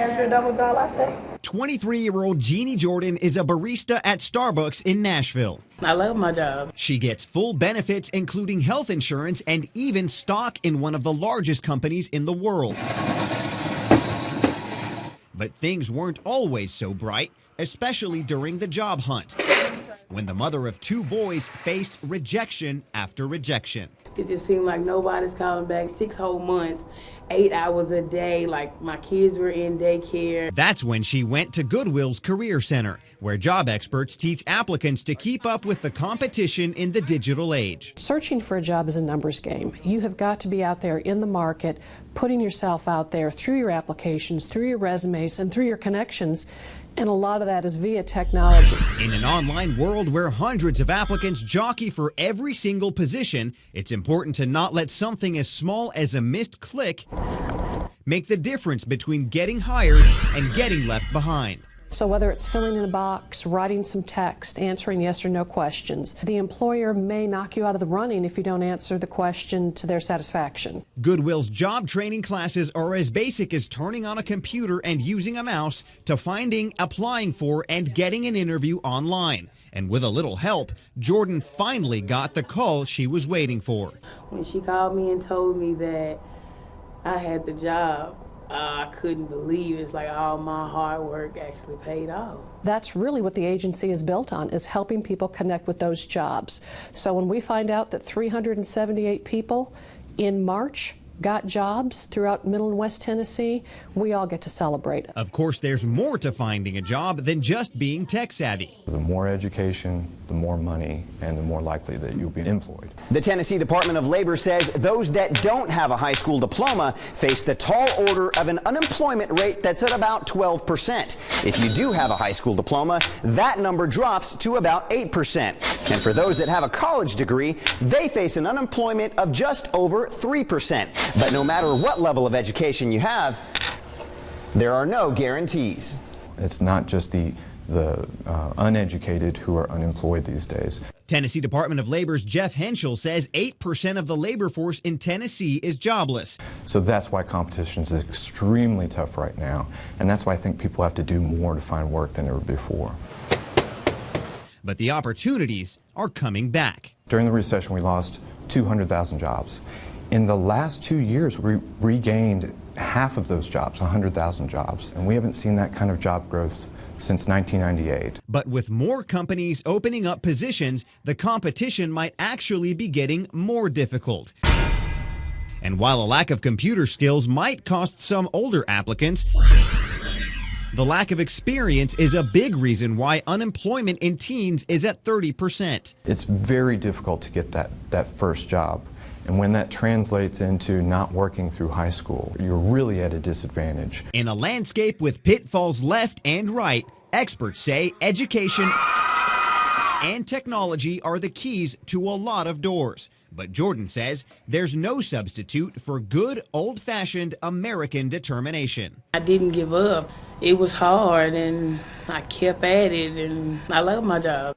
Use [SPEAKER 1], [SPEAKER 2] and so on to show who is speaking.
[SPEAKER 1] Nashville, double dry latte.
[SPEAKER 2] 23-year-old Jeannie Jordan is a barista at Starbucks in Nashville.
[SPEAKER 1] I love my job.
[SPEAKER 2] She gets full benefits, including health insurance and even stock in one of the largest companies in the world. But things weren't always so bright, especially during the job hunt, when the mother of 2 boys faced rejection after rejection.
[SPEAKER 1] It just seemed like nobody's calling back. 6 whole months, 8 hours a day, like my kids were in daycare.
[SPEAKER 2] That's when she went to Goodwill's Career Center, where job experts teach applicants to keep up with the competition in the digital age.
[SPEAKER 3] Searching for a job is a numbers game. You have got to be out there in the market, putting yourself out there through your applications, through your resumes, and through your connections. And a lot of that is via technology.
[SPEAKER 2] In an online world where hundreds of applicants jockey for every single position, it's important to not let something as small as a missed click make the difference between getting hired and getting left behind.
[SPEAKER 3] So whether it's filling in a box, writing some text, answering yes or no questions, the employer may knock you out of the running if you don't answer the question to their satisfaction.
[SPEAKER 2] Goodwill's job training classes are as basic as turning on a computer and using a mouse to finding, applying for, and getting an interview online. And with a little help, Jordan finally got the call she was waiting for.
[SPEAKER 1] When she called me and told me that I had the job, I couldn't believe it's like all my hard work actually paid off.
[SPEAKER 3] That's really what the agency is built on, is helping people connect with those jobs. So when we find out that 378 people in March got jobs throughout Middle and West Tennessee, we all get to celebrate.
[SPEAKER 2] Of course, there's more to finding a job than just being tech savvy.
[SPEAKER 4] The more education, the more money, and the more likely that you'll be employed.
[SPEAKER 5] The Tennessee Department of Labor says those that don't have a high school diploma face the tall order of an unemployment rate that's at about 12%. If you do have a high school diploma, that number drops to about 8%. And for those that have a college degree, they face an unemployment of just over 3%. But no matter what level of education you have, there are no guarantees.
[SPEAKER 4] It's not just the uneducated who are unemployed these days.
[SPEAKER 2] Tennessee Department of Labor's Jeff Henschel says 8% of the labor force in Tennessee is jobless.
[SPEAKER 4] So that's why competition is extremely tough right now, and that's why I think people have to do more to find work than ever before.
[SPEAKER 2] But the opportunities are coming back.
[SPEAKER 4] During the recession, we lost 200,000 jobs. In the last 2 years, we regained half of those jobs, 100,000 jobs, and we haven't seen that kind of job growth since 1998.
[SPEAKER 2] But with more companies opening up positions, the competition might actually be getting more difficult. And while a lack of computer skills might cost some older applicants, the lack of experience is a big reason why unemployment in teens is at 30%.
[SPEAKER 4] It's very difficult to get that first job. And when that translates into not working through high school, you're really at a disadvantage.
[SPEAKER 2] In a landscape with pitfalls left and right, experts say education and technology are the keys to a lot of doors. But Jordan says there's no substitute for good, old-fashioned American determination.
[SPEAKER 1] I didn't give up. It was hard, and I kept at it, and I love my job.